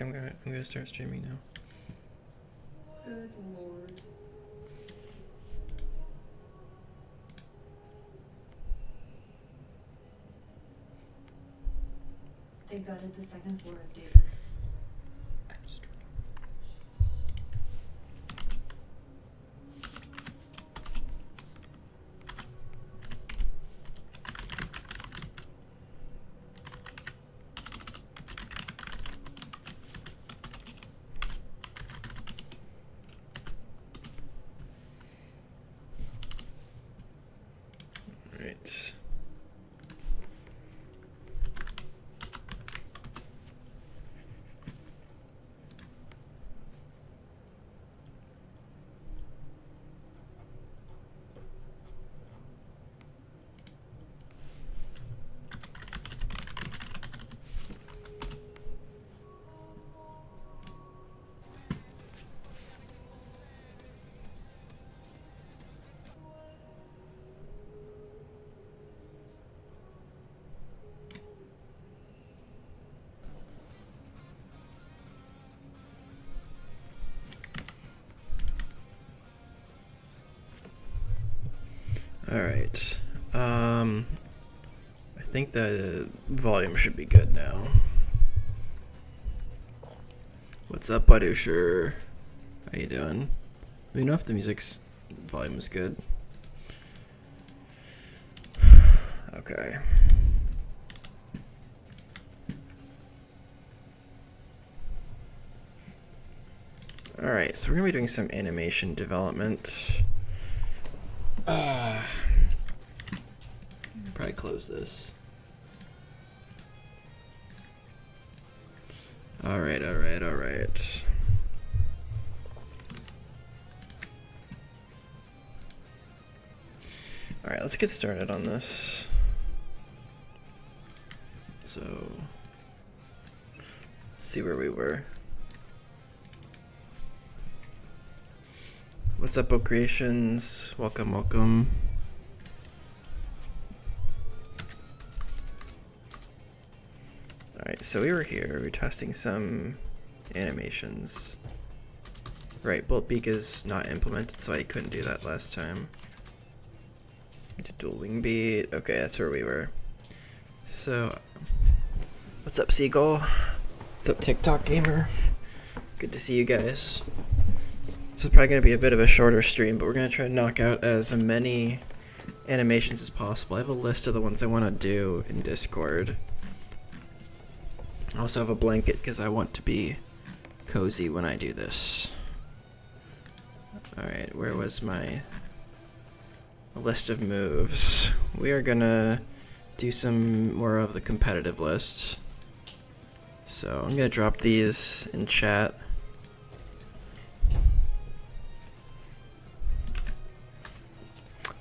I'm gonna start streaming now. Good lord. They gutted the second floor of Davis. Right. All right. I think the volume should be good now. What's up, Badusher? How you doing? Let me know if the music's volume is good. Okay. All right, so we're gonna be doing some animation development. Probably close this. All right. All right, let's get started on this. So, see where we were. What's up, Oak Creations? Welcome. Alright, so we were here, we were testing some animations. Right, Bolt Beak is not implemented, so I couldn't do that last time. Dual Wing Beat, okay, that's where we were. So, what's up, Seagull? What's up, TikTok Gamer? Good to see you guys. This is probably going to be a bit of a shorter stream, but we're going to try to knock out as many animations as possible. I have a list of the ones I want to do in Discord. I also have a blanket because I want to be cozy when I do this. Alright, where was my list of moves? We are gonna do some more of the competitive list. So I'm gonna drop these in chat.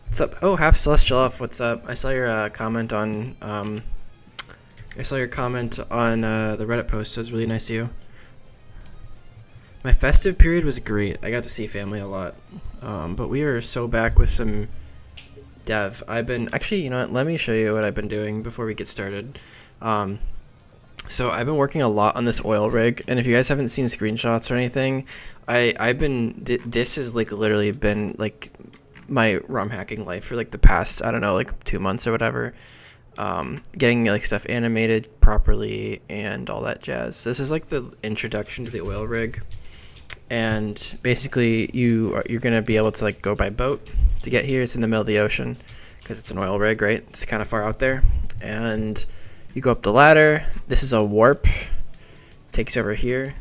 What's up? Oh, Half Celestial Elf, what's up? I saw your comment on the Reddit post. It was really nice of you. My festive period was great. I got to see family a lot. But we are so back with some dev. Actually, you know what? Let me show you what I've been doing before we get started. So I've been working a lot on this oil rig, and if you guys haven't seen screenshots or anything, this has like literally been like my ROM hacking life for like the past, I don't know, like 2 months or whatever. Getting like stuff animated properly and all that jazz. This is like the introduction to the oil rig, and basically you're gonna be able to like go by boat to get here. It's in the middle of the ocean because it's an oil rig, right? It's kind of far out there, and you go up the ladder. This is a warp, takes over here.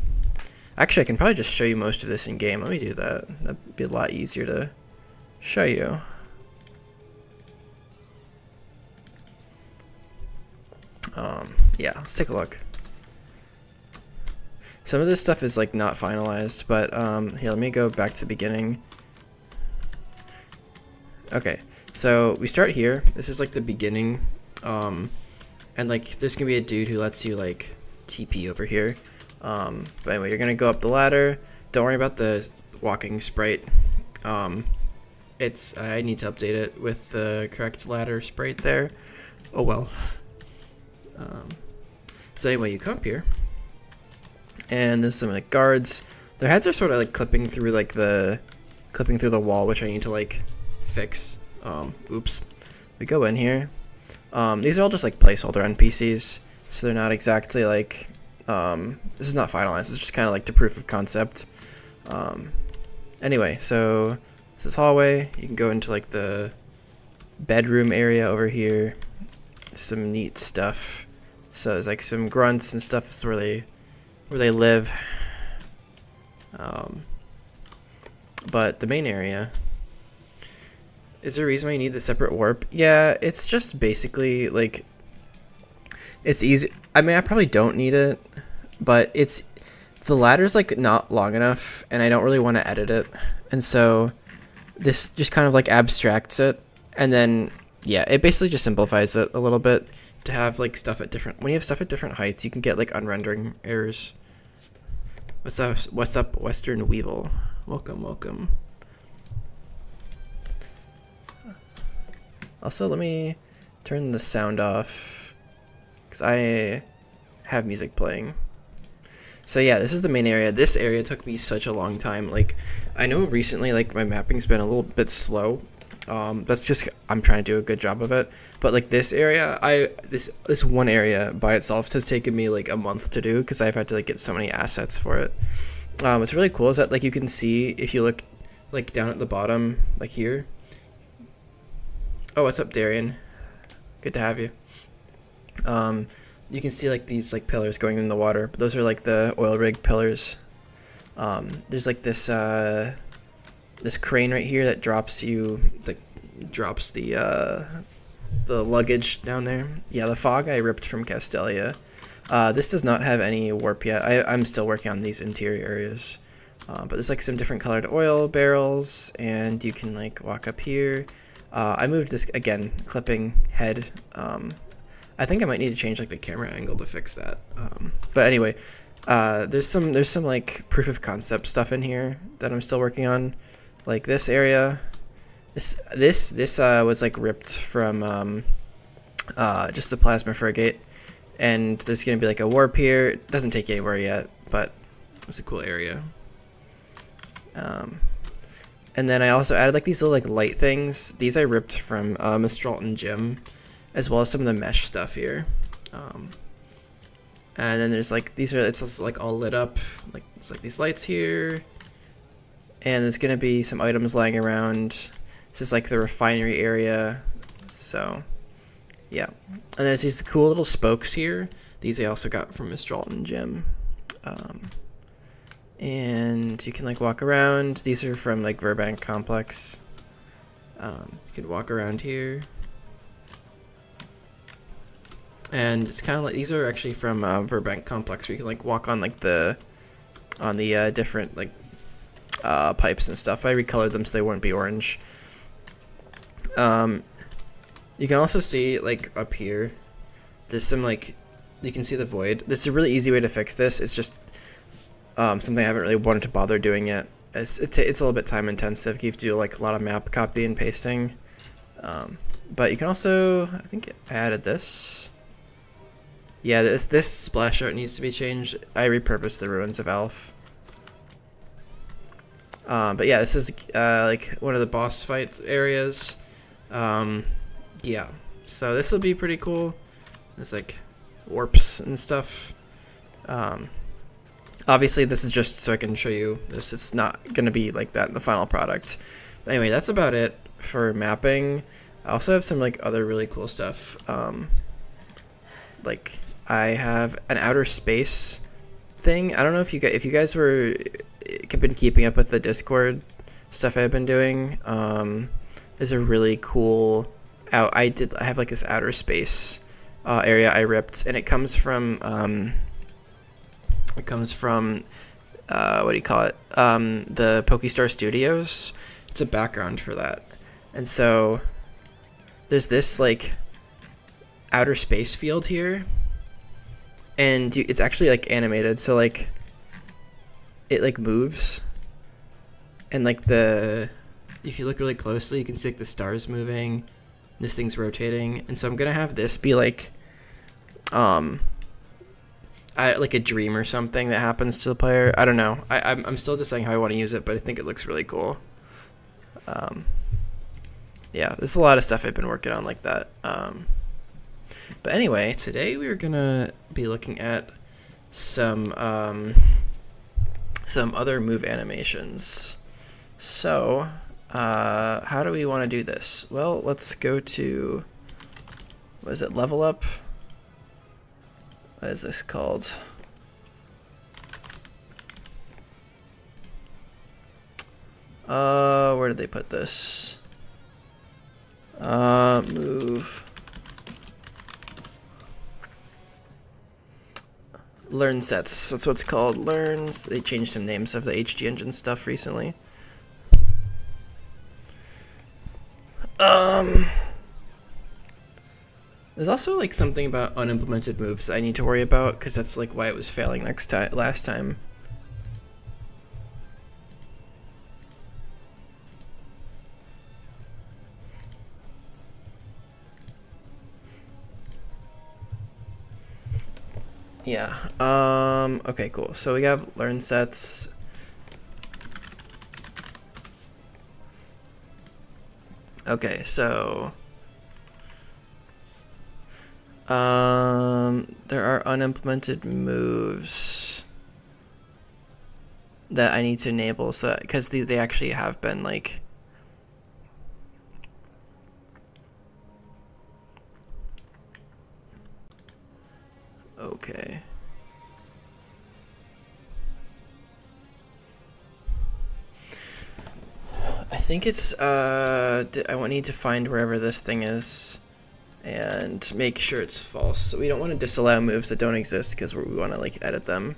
Actually, I can probably just show you most of this in game. Let me do that. That'd be a lot easier to show you. Yeah, let's take a look. Some of this stuff is like not finalized, but here, let me go back to the beginning. Okay, so we start here. This is like the beginning, and like there's gonna be a dude who lets you like TP over here. But anyway, you're gonna go up the ladder. Don't worry about the walking sprite. I need to update it with the correct ladder sprite there. Oh well. So anyway, you come up here, And there's some like guards. Their heads are sort of like clipping through the wall, which I need to like fix. Oops. We go in here. These are all just like placeholder NPCs, so they're not exactly like this is not finalized. It's just kind of like the proof of concept. Anyway, so this is hallway. You can go into like the bedroom area over here. Some neat stuff. So there's like some grunts and stuff. This is where they live. But the main area. Is there a reason why you need the separate warp? Yeah, it's just basically like it's easy. I mean, I probably don't need it, but the ladder's like not long enough, and I don't really want to edit it, and so this just kind of like abstracts it, and then yeah, it basically just simplifies it a little bit to have like stuff at different. When you have stuff at different heights, you can get like unrendering errors. What's up, Western Weevil? Welcome. Also, let me turn the sound off because I have music playing. So yeah, this is the main area. This area took me such a long time. Like, I know recently, like, my mapping's been a little bit slow. That's just, I'm trying to do a good job of it. But like this area, this one area by itself has taken me like a month to do because I've had to like get so many assets for it. What's really cool is that like you can see if you look like down at the bottom, like here. Oh, what's up, Darian? Good to have you. You can see like these like pillars going in the water, but those are like the oil rig pillars. There's like this this crane right here that drops the luggage down there. Yeah, the fog I ripped from Castelia. This does not have any warp yet. I'm still working on these interior areas. But there's like some different colored oil barrels, and you can like walk up here. I moved this again, clipping head. I think I might need to change like the camera angle to fix that. But anyway, there's some like proof of concept stuff in here that I'm still working on. Like this area, this was like ripped from just the plasma frigate, and there's gonna be like a warp here. It doesn't take you anywhere yet, but it's a cool area. And then I also added like these little like light things. These I ripped from Mistralton Gym, as well as some of the mesh stuff here. And then there's like it's also, like all lit up. Like there's like these lights here, and there's gonna be some items lying around. This is like the refinery area. So yeah, and there's these cool little spokes here. These I also got from Mistralton Gym. And you can like walk around. These are from like Burbank Complex. You can walk around here, and it's kind of like these are actually from Burbank Complex. Where you can like walk on like the different like pipes and stuff. I recolored them so they wouldn't be orange. You can also see like up here, there's some like you can see the void. There's a really easy way to fix this. It's just something I haven't really wanted to bother doing yet. It's a little bit time intensive. You have to do like a lot of map copy and pasting. But you can also, I think I added this. Yeah, this splash art needs to be changed. I repurposed the Ruins of Elf. But yeah, this is like one of the boss fight areas. Yeah, so this will be pretty cool. There's like warps and stuff. Obviously, this is just so I can show you this. It's not going to be like that in the final product. But anyway, that's about it for mapping. I also have some like other really cool stuff. Like I have an outer space thing. I don't know if you guys been keeping up with the Discord stuff I've been doing. There's a really cool I have like this outer space area I ripped, and it comes from what do you call it? The Pokestar Studios. It's a background for that. And so there's this like outer space field here, and it's actually like animated. So like it like moves, and like if you look really closely, you can see like the stars moving. This thing's rotating, and so I'm gonna have this be like I like a dream or something that happens to the player. I don't know. I'm still deciding how I want to use it, but I think it looks really cool. Yeah, there's a lot of stuff I've been working on like that. But anyway, today we're gonna be looking at some other move animations. So, how do we want to do this? Well, let's go to, what is it, level up? What is this called? Where did they put this? Move. Learn sets. That's what it's called. Learns. They changed some names of the HG Engine stuff recently. There's also like something about unimplemented moves I need to worry about, because that's like why it was failing last time. Yeah. Okay, cool. So we have learn sets. Okay, so there are unimplemented moves that I need to enable, so because they actually have been like okay. I think it's I need to find wherever this thing is and make sure it's false. So we don't want to disallow moves that don't exist because we want to like edit them.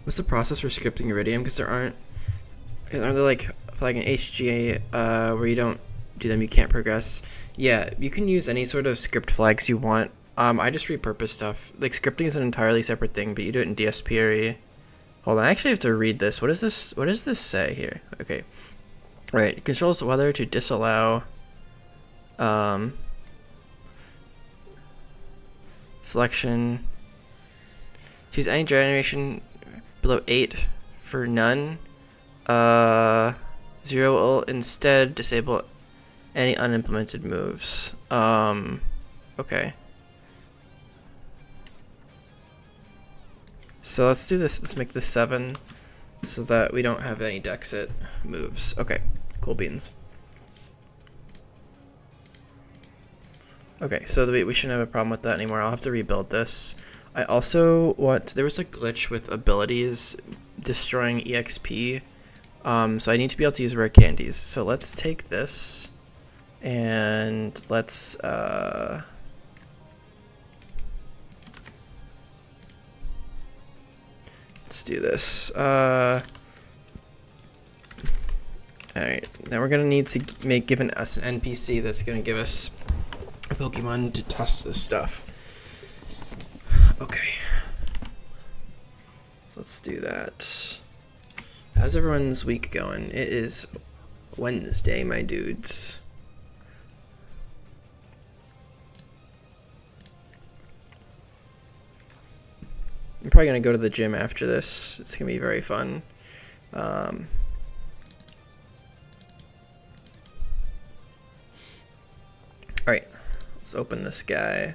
What's the process for scripting Iridium? Because aren't there like flagging HGA where you don't do them, you can't progress? Yeah, you can use any sort of script flags you want. I just repurpose stuff. Like scripting is an entirely separate thing, but you do it in DSP. Hold on, I actually have to read this. What is this? What does this say here? Okay, right. It controls whether to disallow selection. Choose any generation below 8 for none. 0 will instead disable any unimplemented moves. Okay. So let's do this. Let's make this 7 so that we don't have any Dexit moves. Okay, cool beans. Okay, so we shouldn't have a problem with that anymore. I'll have to rebuild this. I also want, there was a glitch with abilities destroying EXP. So I need to be able to use rare candies. So let's take this and let's do this. Alright, now we're gonna need to give us an NPC that's gonna give us a Pokemon to test this stuff. Okay. So let's do that. How's everyone's week going? It is Wednesday, my dudes. I'm probably gonna go to the gym after this. It's gonna be very fun. Alright, let's open this guy.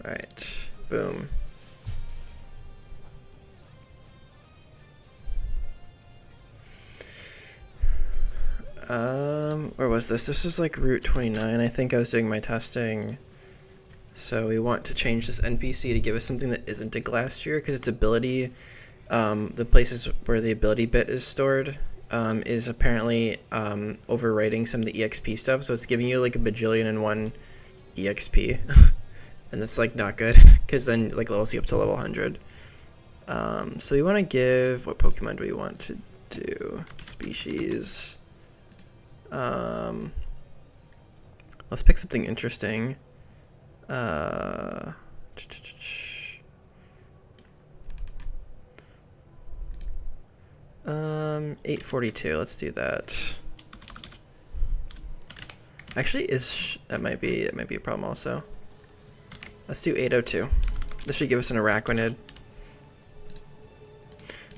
Alright, boom. Where was this? This was like Route 29. I think I was doing my testing. So we want to change this NPC to give us something that isn't a Glastrier, because its ability, the places where the ability bit is stored, is apparently overwriting some of the EXP stuff. So it's giving you like a bajillion and one EXP. And that's like not good, because then like levels you up to level 100. So we want to give, what Pokemon do we want to do? Species. Let's pick something interesting. Uh, 842. Let's do that. Actually, that might be a problem also. Let's do 802. This should give us an Araquanid.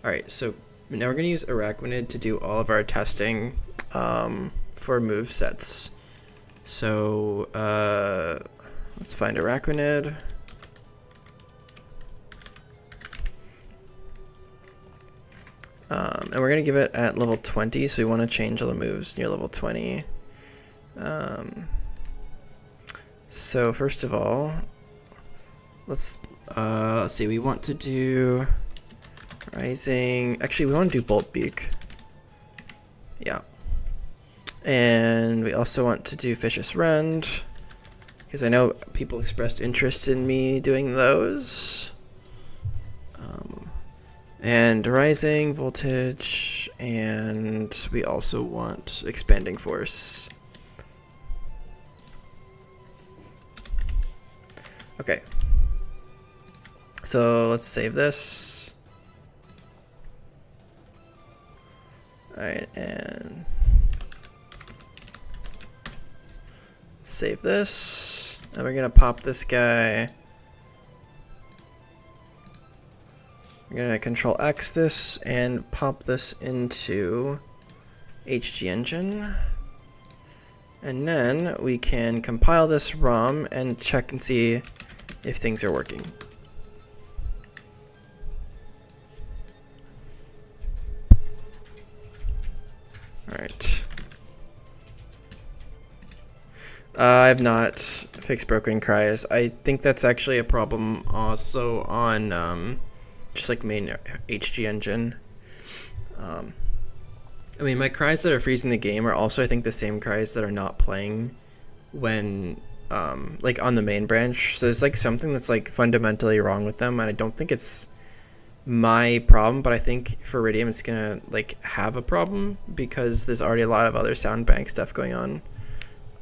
All right, so now we're gonna use Araquanid to do all of our testing for move sets. So let's find Araquanid. And we're gonna give it at level 20, so we want to change all the moves near level 20. So first of all, let's see. We want to do Rising. Actually, we want to do Bolt Beak. Yeah. And we also want to do Vicious Rend, because I know people expressed interest in me doing those. And Rising, Voltage, and we also want Expanding Force. Okay. So let's save this. Alright, and save this. And we're gonna pop this guy. We're gonna Control X this and pop this into HG Engine. And then we can compile this ROM and check and see if things are working. Alright. I have not fixed broken cries. I think that's actually a problem also on just like main HG Engine. I mean, my cries that are freezing the game are also, I think, the same cries that are not playing when like on the main branch. So there's like something that's like fundamentally wrong with them, and I don't think it's my problem, but I think for Iridium it's gonna like have a problem because there's already a lot of other sound bank stuff going on.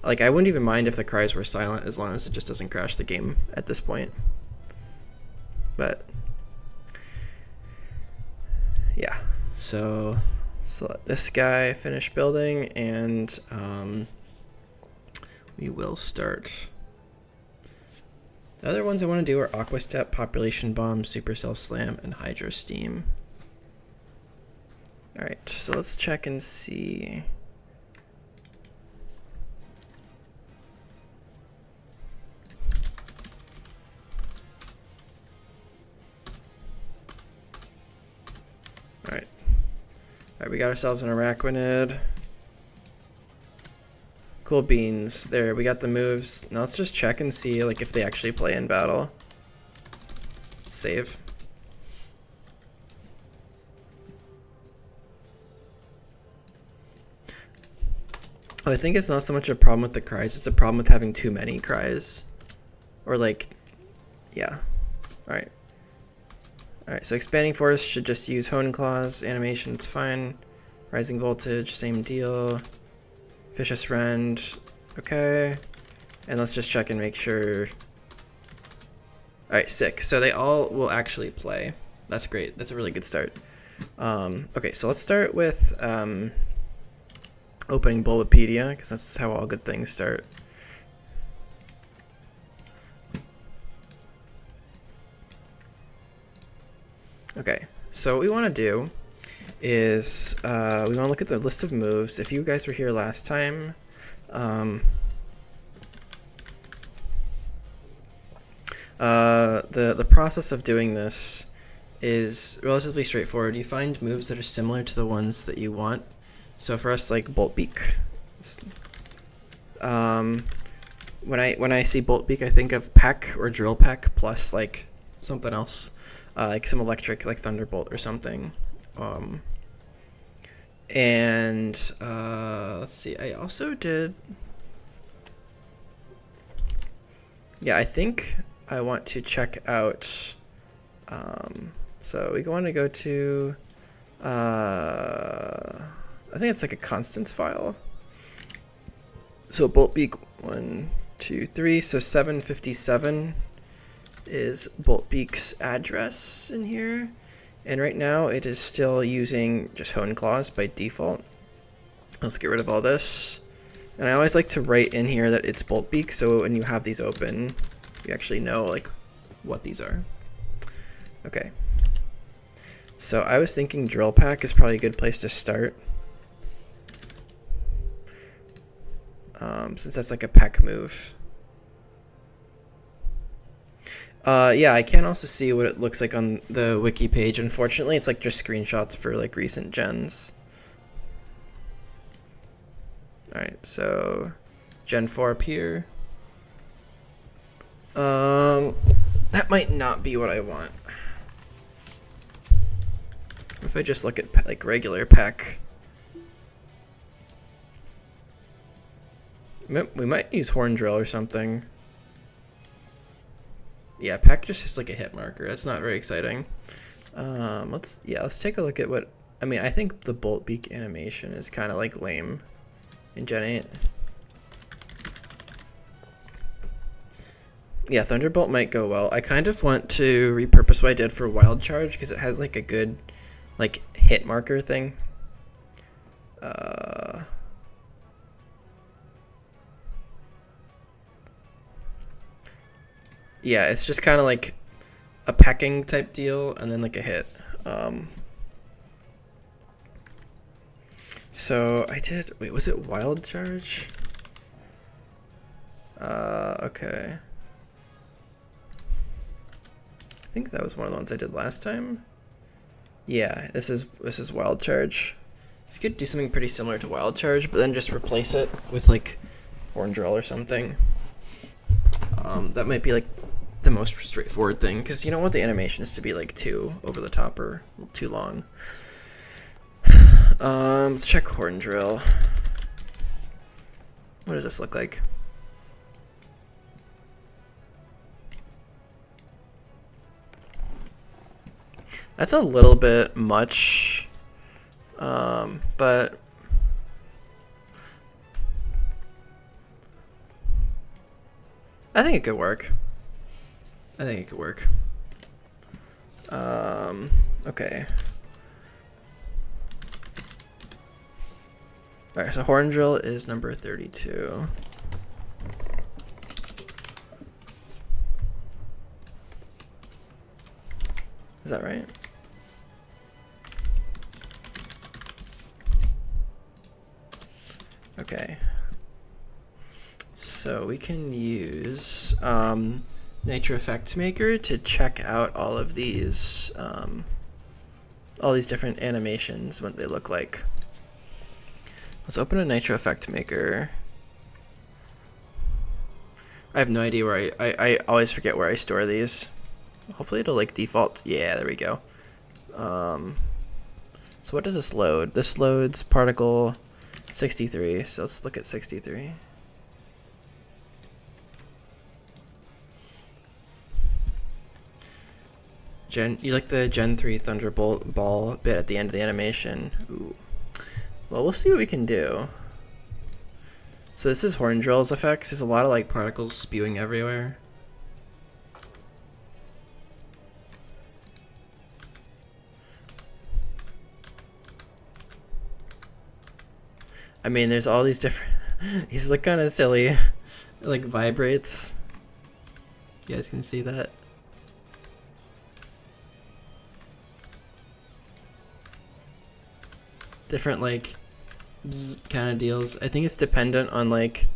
Like, I wouldn't even mind if the cries were silent as long as it just doesn't crash the game at this point. But yeah, so let this guy finish building, and we will start. The other ones I want to do are Aqua Step, Population Bomb, Supercell Slam, and Hydro Steam. Alright, so let's check and see. Alright. Alright, we got ourselves an Araquanid. Cool beans. There, we got the moves. Now let's just check and see like if they actually play in battle. Save. Oh, I think it's not so much a problem with the cries, it's a problem with having too many cries. Or like, yeah. Alright. Alright, so Expanding Force should just use Hone Claws. Animation, it's fine. Rising Voltage, same deal. Vicious Rend, okay. And let's just check and make sure. Alright, sick. So they all will actually play. That's great. That's a really good start. Okay, so let's start with opening Bulbapedia, because that's how all good things start. Okay, so what we want to do is we want to look at the list of moves. If you guys were here last time, the process of doing this is relatively straightforward. You find moves that are similar to the ones that you want. So for us, like Bolt Beak. When I see Bolt Beak, I think of Peck or Drill Peck plus like something else, like some electric, like Thunderbolt or something. And let's see, I also did, yeah, I think I want to check out, so we want to go to, I think it's like a constants file. So Bolt Beak 1, 2, 3. So 757 is Boltbeak's address in here. And right now it is still using just Hone Claws by default. Let's get rid of all this. And I always like to write in here that it's Boltbeak, so when you have these open, you actually know like what these are. Okay. So I was thinking Drill Pack is probably a good place to start. Since that's like a pack move. Yeah, I can also see what it looks like on the wiki page. Unfortunately, it's like just screenshots for like recent gens. Alright, so Gen 4 up here. That might not be what I want. If I just look at like regular pack. We might use Horn Drill or something. Yeah, pack just has like a hit marker. That's not very exciting. Let's take a look at what. I mean, I think the Boltbeak animation is kind of like lame in Gen 8. Yeah, Thunderbolt might go well. I kind of want to repurpose what I did for Wild Charge because it has like a good like hit marker thing. Yeah, it's just kind of like a pecking type deal and then like a hit. So I did, wait, was it Wild Charge? Okay. I think that was one of the ones I did last time. Yeah, this is Wild Charge. I could do something pretty similar to Wild Charge, but then just replace it with like Horn Drill or something. That might be like the most straightforward thing, because you don't want the animation is to be like too over the top or too long. Let's check Horn Drill. What does this look like? That's a little bit much, but I think it could work. Okay. Alright, so Horn Drill is number 32. Is that right? Okay. So we can use Nature Effect Maker to check out all of these different animations, what they look like. Let's open a Nitro Effect Maker. I have no idea where I always forget where I store these. Hopefully it'll like default. Yeah, there we go. So what does this load? This loads particle 63. So let's look at 63. You like the Gen 3 Thunderbolt ball bit at the end of the animation. Ooh. Well, we'll see what we can do. So this is Horn Drill's effects. There's a lot of like particles spewing everywhere. I mean, there's all these different. He's like kind of silly. It like vibrates. You guys can see that. Different like kind of deals. I think it's dependent on like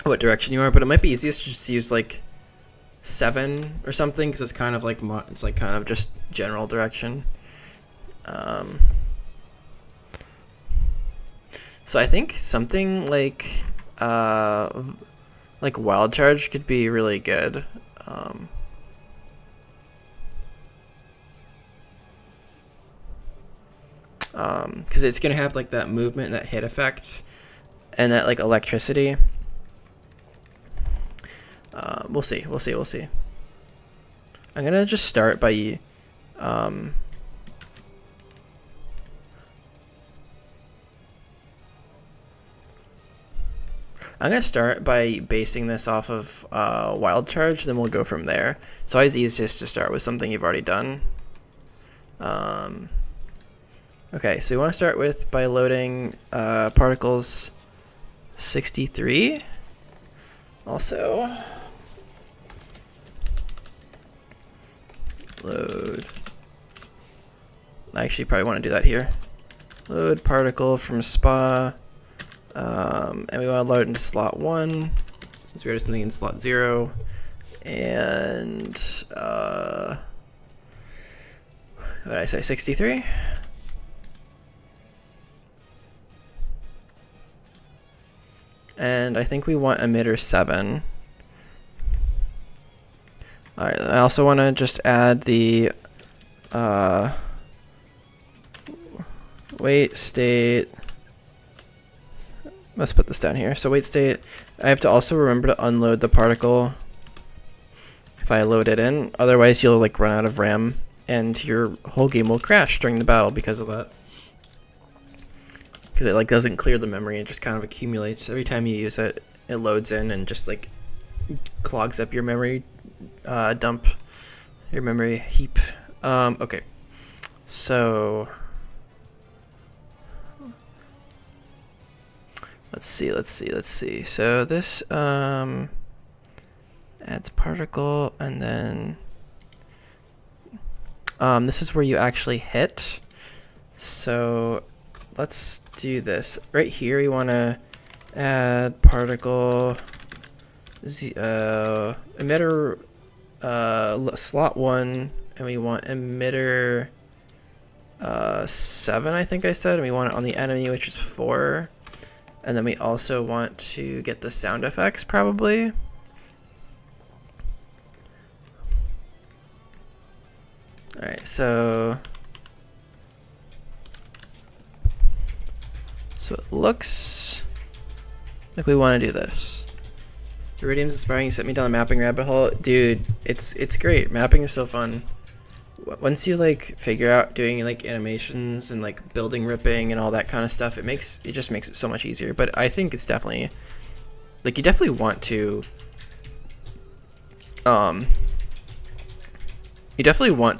what direction you are, but it might be easiest to just use like 7 or something, because it's kind of like it's like kind of just general direction. So I think something like Wild Charge could be really good. Because it's gonna have like that movement and that hit effect and that like electricity. We'll see. I'm gonna just start by I'm going to start by basing this off of wild charge, then we'll go from there. It's always easiest to start with something you've already done. Okay, so we want to start with by loading particles 63. Also, load. I actually probably want to do that here. Load particle from spa. And we want to load into slot 1 since we already did something in slot 0. And what did I say? 63. And I think we want emitter 7. Alright, I also want to just add the wait state. Let's put this down here. So wait state, I have to also remember to unload the particle if I load it in. Otherwise you'll like run out of RAM and your whole game will crash during the battle because of that. Because it like doesn't clear the memory, it just kind of accumulates. Every time you use it, it loads in and just like clogs up your memory dump, your memory heap. Okay, so let's see. So this adds particle, and then this is where you actually hit. So let's do this. Right here, you want to add particle emitter slot 1, and we want emitter 7, I think I said, and we want it on the enemy, which is 4. And then we also want to get the sound effects, probably. Alright, so it looks like we want to do this. Iridium's inspiring. You sent me down the mapping rabbit hole. Dude, it's great. Mapping is so fun. Once you like figure out doing like animations and like building ripping and all that kind of stuff, it just makes it so much easier. But I think it's definitely like you definitely want to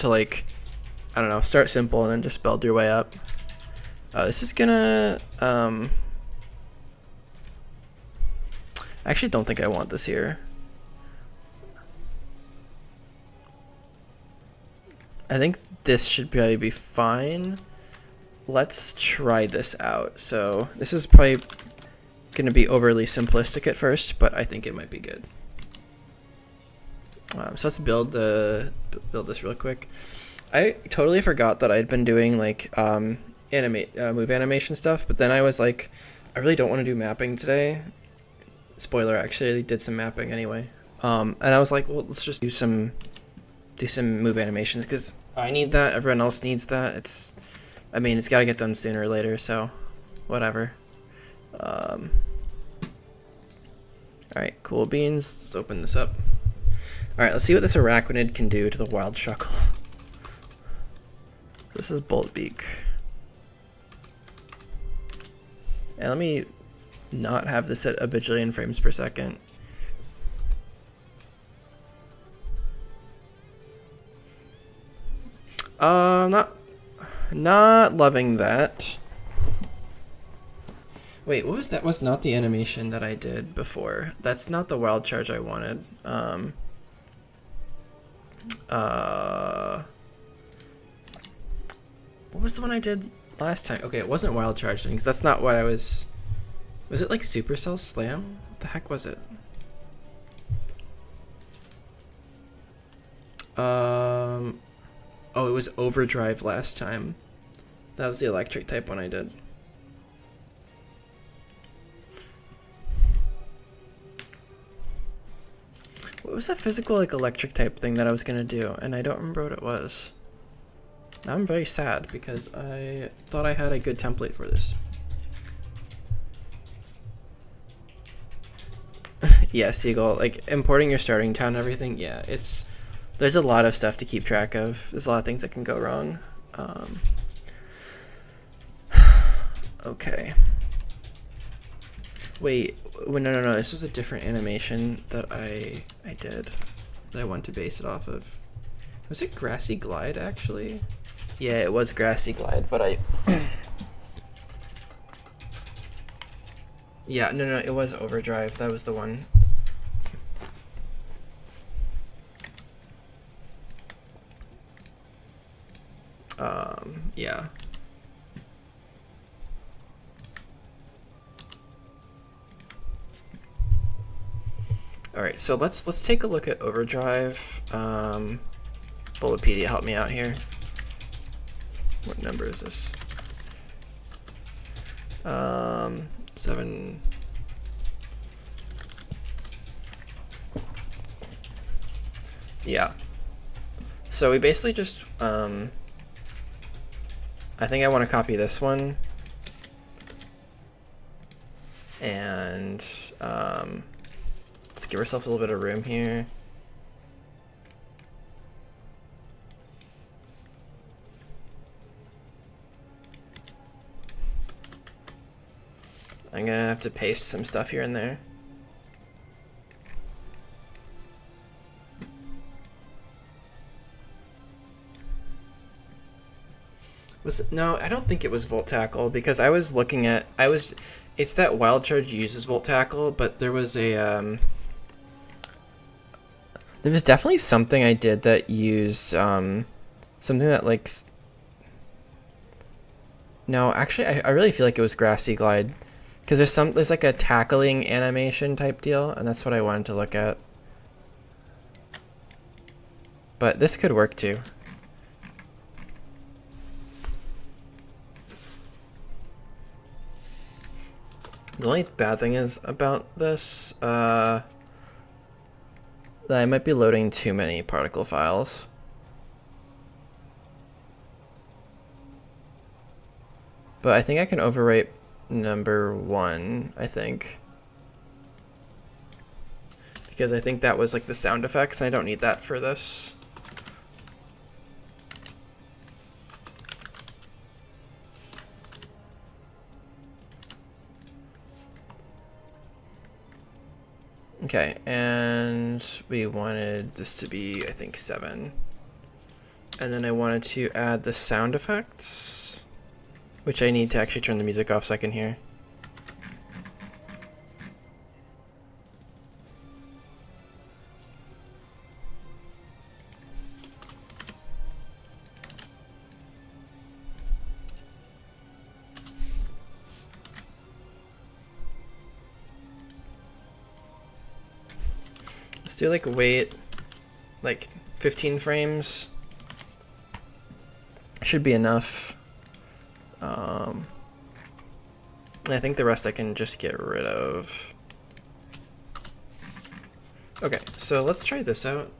like, I don't know, start simple and then just build your way up. This is gonna I actually don't think I want this here. I think this should probably be fine. Let's try this out. So this is probably going to be overly simplistic at first, but I think it might be good. So let's build this real quick. I totally forgot that I'd been doing like move animation stuff, but then I was like, I really don't want to do mapping today. Spoiler, actually, I did some mapping anyway. And I was like, well, let's just do some move animations because I need that. Everyone else needs that. It's got to get done sooner or later. So, whatever. All right, cool beans. Let's open this up. All right, let's see what this arachnid can do to the wild shuckle. This is bolt beak. And let me not have this at a bajillion frames per second. Not loving that. Wait, what was that? Was not the animation that I did before. That's not the wild charge I wanted. What was the one I did last time? Okay, it wasn't wild charge because that's not what I was. Was it like Supercell Slam? What the heck was it? Oh, it was Overdrive last time. That was the electric type one I did. What was that physical like electric type thing that I was gonna do? And I don't remember what it was. Now I'm very sad because I thought I had a good template for this. Yeah, Seagull, like importing your starting town and everything, yeah, there's a lot of stuff to keep track of. There's a lot of things that can go wrong. Okay. Wait, No. This was a different animation that I did that I wanted to base it off of. Was it Grassy Glide actually? Yeah, it was Grassy Glide, but I. Yeah, no, it was Overdrive. That was the one. Yeah. All right, so let's take a look at Overdrive. Bulletpedia, help me out here. What number is this? 7. Yeah. So we basically just I think I want to copy this one, and let's give ourselves a little bit of room here. I'm gonna have to paste some stuff here and there. No, I don't think it was Volt Tackle, because I was looking at it's that Wild Charge uses Volt Tackle, but there was there was definitely something I did that used something that like no, actually I really feel like it was Grassy Glide, because there's like a tackling animation type deal, and that's what I wanted to look at. But this could work too. The only bad thing is about this, that I might be loading too many particle files. But I think I can overwrite number 1, I think. Because I think that was like the sound effects, and I don't need that for this. Okay, and we wanted this to be, I think, 7. And then I wanted to add the sound effects, which I need to actually turn the music off so I can hear. Let's do like wait, like 15 frames. Should be enough. I think the rest I can just get rid of. Okay, so let's try this out.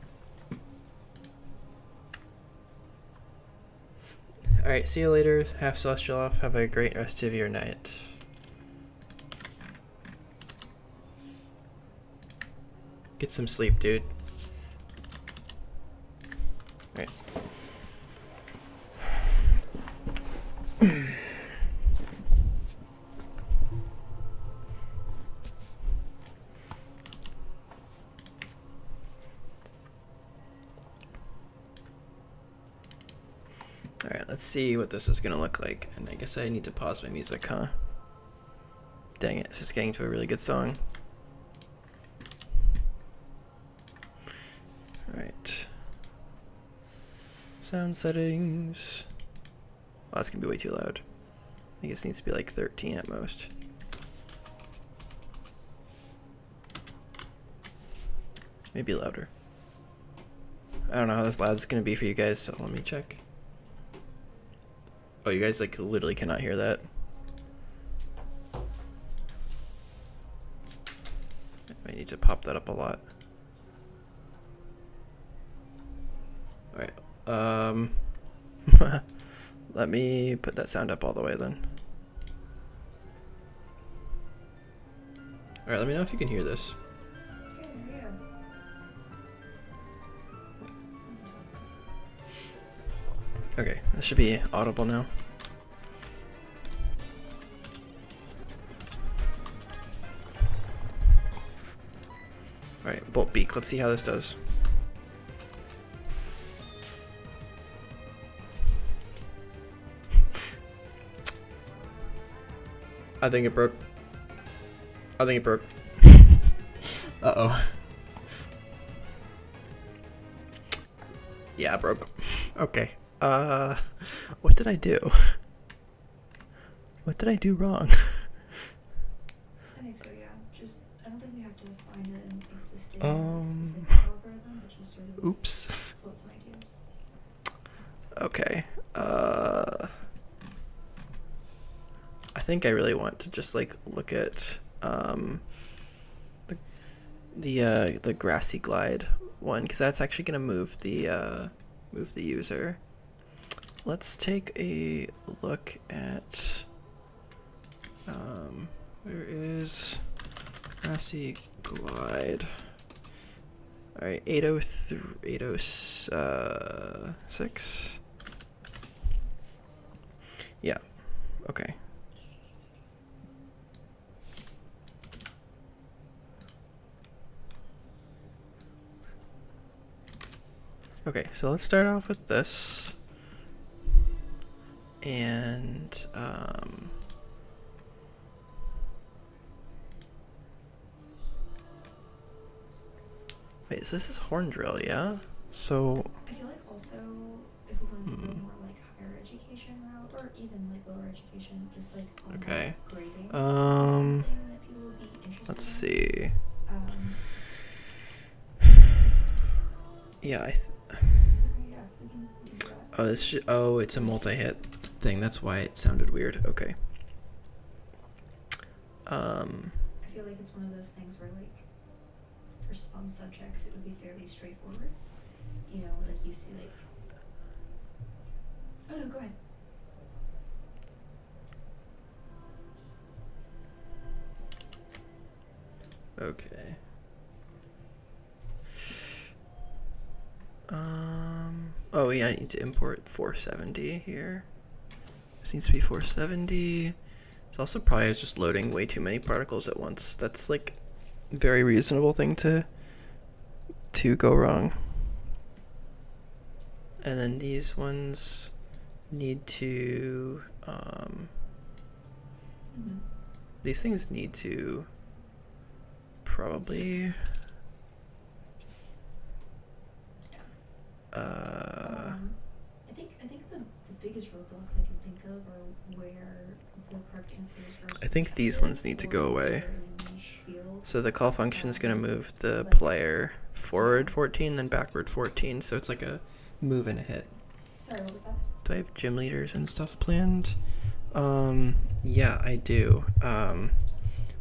Alright, see you later, half celestial off. Have a great rest of your night. Get some sleep, dude. Alright. Alright, let's see what this is gonna look like. And I guess I need to pause my music, huh? Dang it, this is getting to a really good song. Alright. Sound settings. Oh, that's gonna be way too loud. I think this needs to be like 13 at most. Maybe louder. I don't know how this loud is gonna be for you guys, so let me check. Oh, you guys like literally cannot hear that. I need to pop that up a lot. Alright, let me put that sound up all the way then. Alright, let me know if you can hear this. Okay, this should be audible now. Alright, bolt beak. Let's see how this does. I think it broke. I think it broke. Uh-oh. Yeah, it broke. Okay. What did I do? What did I do wrong? I think so, yeah. Just, I don't think we have to find an existing specific algorithm, but just sort of Oops. float some ideas. Okay. I think I really want to just like look at the grassy glide one, because that's actually gonna move the user. Let's take a look at where is grassy glide? All right, 803, 806. Yeah. Okay. Okay, so let's start off with this. And wait, so this is horn drill, yeah? So I feel like also, if we want to go more like higher education route, or even like lower education, just like okay. grading, something that people would be interested Let's in. see. Yeah, okay, yeah, we can do that. oh, oh, it's a multi-hit thing. That's why it sounded weird. Okay. I feel like it's one of those things where like, for some subjects, it would be fairly straightforward. You know, like you see like. Oh no, go ahead. Okay. Oh yeah, I need to import 470 here. This needs to be 470. It's also probably just loading way too many particles at once. That's like a very reasonable thing to go wrong. And then these ones need to these things need to probably I think the biggest roadblocks I can think of are where the correct answers versus I think these ones need to go away. Field. So the call function is going to move the player forward 14, then backward 14. So it's like a move and a hit. Sorry, what was that? Do I have gym leaders and stuff planned? Yeah, I do. When am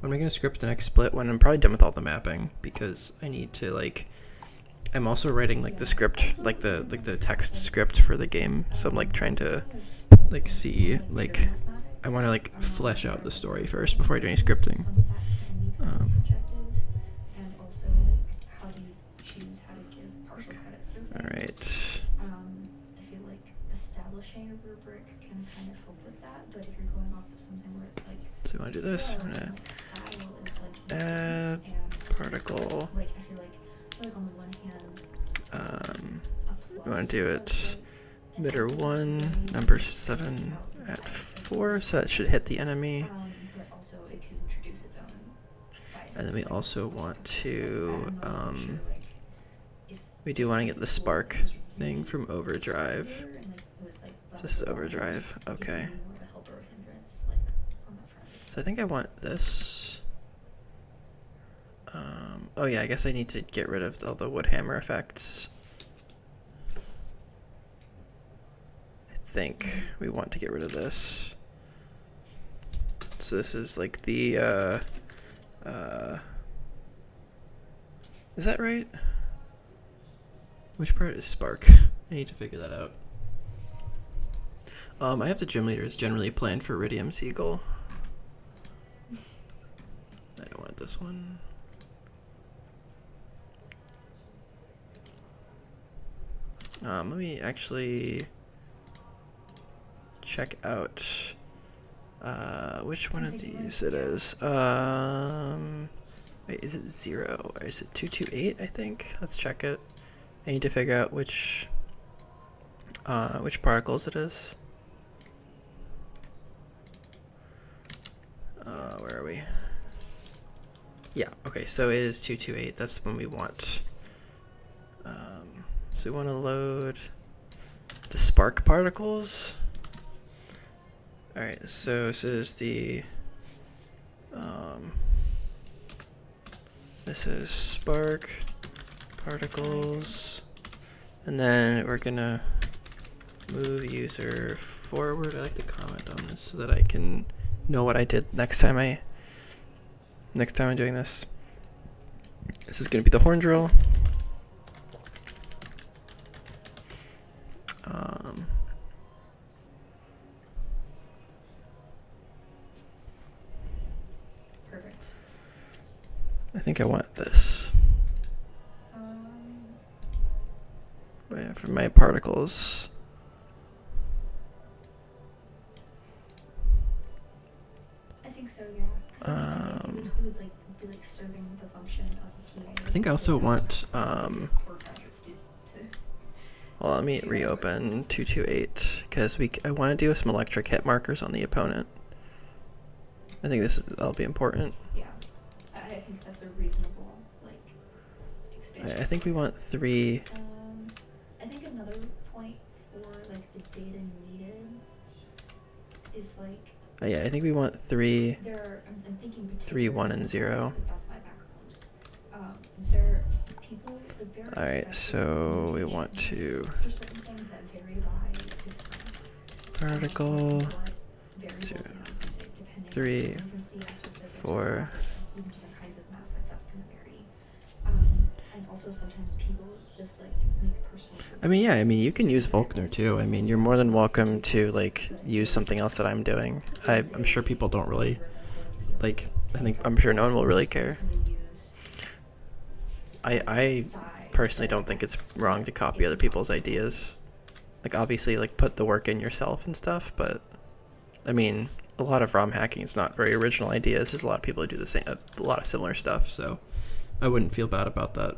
I going to script the next split? When I'm probably done with all the mapping, because I need to like. I'm also writing like the script, like the text script for the game. So I'm like trying to like see like I want to like flesh out the story first before I do any scripting. And also like how do you choose how to give partial credit for things? All right. I feel like establishing a rubric can kind of help with that, but if you're going off of something where it's like, So we want to do this. I'm gonna style is like add and particle. like I feel like on the one hand, We want to do it mitter 1, number 7 at 4, so that should hit the enemy. but also it could introduce its own biases. And then we also want to, we do want to get the spark thing from overdrive. So this is overdrive, okay. So I think I want this. Oh yeah, I guess I need to get rid of all the wood hammer effects. I think we want to get rid of this. So this is like the, is that right? Which part is spark? I need to figure that out. I have the gym leaders generally planned for Iridium Seagull. I don't want this one. Let me actually check out which one of these it is. Wait, is it 0 or is it 228? I think. Let's check it. I need to figure out which particles it is. Where are we? Yeah, okay, so it is 228. That's the one we want. So we want to load the spark particles. Alright, so this is the this is spark particles, and then we're gonna move user forward. I like to comment on this so that I can know what I did next time I'm doing this. This is gonna be the horn drill. Perfect. I think I want this for my particles. I think so, yeah. 'Cause I think it would like be like serving the function of the TA. I think I also want for graduates to well, let me reopen 228 because I want to do some electric hit markers on the opponent. I think that'll be important. Yeah, I think that's a reasonable like expansion. I think we want 3. I think another point for like the data needed is like. Yeah, I think we want 3. I'm thinking 3, 1, and 0. That's my background. There are people. Like, there are Alright, so we want to for certain things that vary by discipline. particle What variables 0, they have used, depending 3, on from CS or physics 4. or even different kinds of math, like that's gonna vary. And also sometimes people just like make personal choices. I mean, yeah, you can use Volkner too. I mean, you're more than welcome to like use something else that I'm doing. I'm sure people don't really like. I'm sure no one will really care. I personally don't think it's wrong to copy other people's ideas. Like obviously, like put the work in yourself and stuff. But I mean, a lot of ROM hacking is not very original ideas. There's a lot of people who do the same, a lot of similar stuff. So I wouldn't feel bad about that.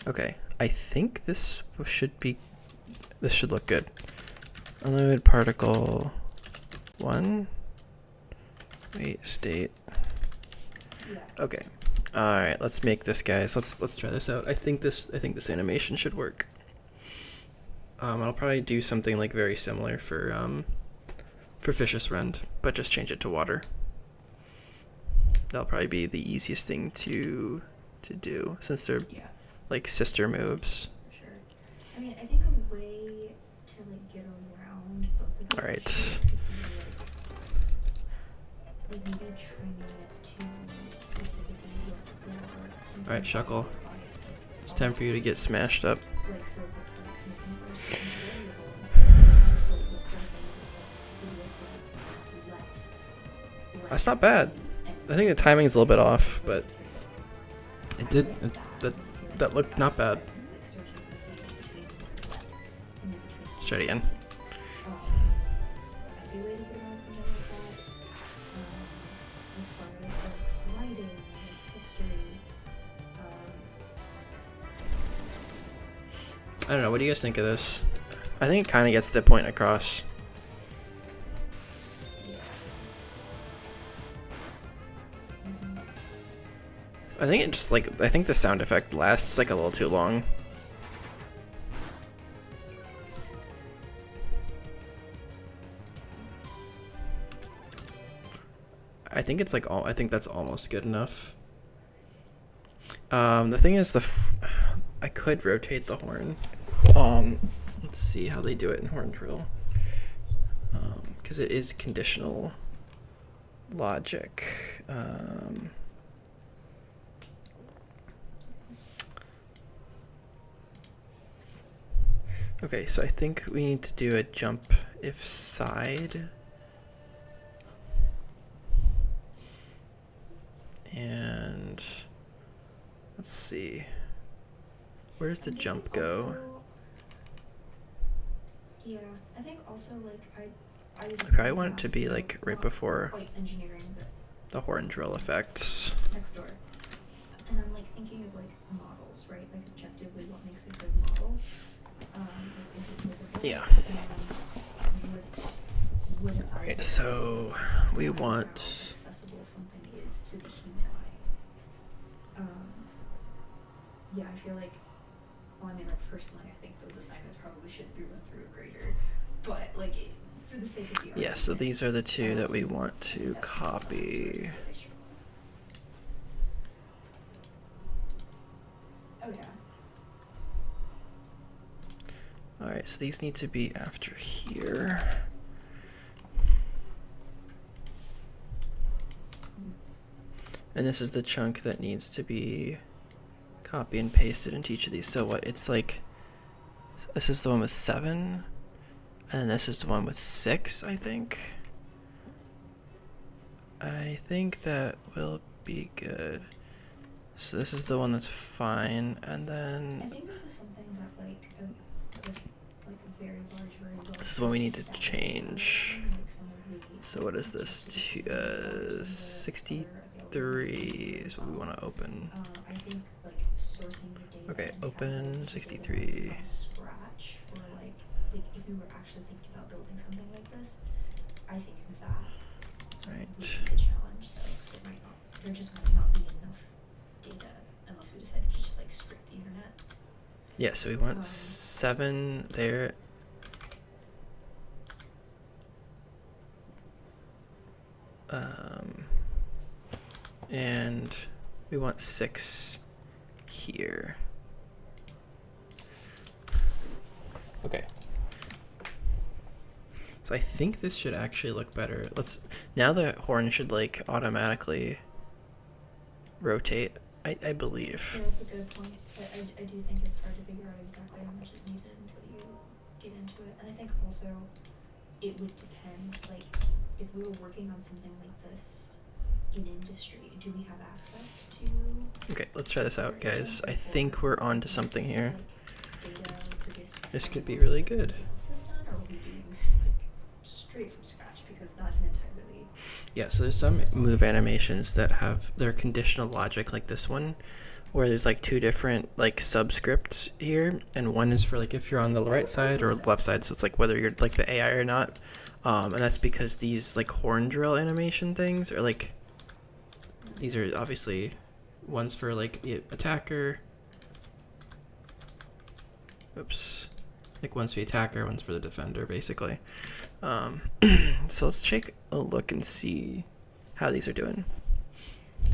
Okay, I think this should look good. Unlimited particle 1. Wait, state. Yeah. Okay. Alright, let's make this, guys. Let's try this out. I think this animation should work. I'll probably do something like very similar for Fishes Rend, but just change it to water. That'll probably be the easiest thing to do since they're like sister moves. Sure. I mean, I think a way to like get around both of these Alright. issues could be like maybe training it to specifically look for something. Alright, Shuckle. It's time for you to get smashed up. Like so if it's like looking for a certain variable instead of like look for a variable that's let. That's not bad. I think the timing's a little bit off, but that looked not bad. Let's try it again. As far as like writing, like history, I don't know. What do you guys think of this? I think it kind of gets the point across. I think it just like I think the sound effect lasts like a little too long. I think it's like I think that's almost good enough. The thing is I could rotate the horn. Let's see how they do it in horn drill. Because it is conditional logic. Okay, so I think we need to do a jump if side. And let's see. Where does the jump go? Yeah, I think also like I was I probably want it math, to be so like right not before quite engineering, but the horn drill effects. next door. And I'm like thinking of like models, right? Like objectively, what makes a good model? Like is it visible? Yeah. And would an Alright, algorithm so we know how want. accessible something is to the human eye? Yeah, I feel like. Well, I mean, like personally, I think those assignments probably shouldn't be run through a grader, but like for the sake of the argument. Yeah, so these are the two that we want I to think that's sometimes where I copy. feel like I struggle. Oh yeah. Alright, so these need to be after here. And this is the chunk that needs to be copy and pasted into each of these. So what, it's like, this is the one with 7, and this is the one with 6, I think. I think that will be good. So this is the one that's fine, and I then think this is something that like a very large, very well. this is what we need to change. Like some of the So what is this? 63 is what we want to open. I think like sourcing the data. Okay, and open categorizing the 63. data from scratch for like if we were actually thinking about building something like this, I think that would Right. be the challenge though, because it might not. There just might not be enough data unless we decided to just like strip the internet. Yeah, so we want 7 there. And we want 6 here. Okay. So I think this should actually look better. Now the horn should like automatically rotate, I believe. Yeah, that's a good point. But I do think it's hard to figure out exactly how much is needed until you get into it. And I think also it would depend, like, if we were working on something like this in industry, do we have access to... Okay, let's try this out, guys. I think we're on to something here. This could be really good. Or are we doing this, like, straight from scratch? Because that's an entirely... Yeah, so there's some move animations that have their conditional logic, like this one, where there's like 2 different like subscripts here, and one is for like if you're on the right side or left side, so it's like whether you're like the AI or not. And that's because these like horn drill animation things are like, these are obviously one's for like the attacker. Oops. Like one's for the attacker, one's for the defender, basically. So let's take a look and see how these are doing.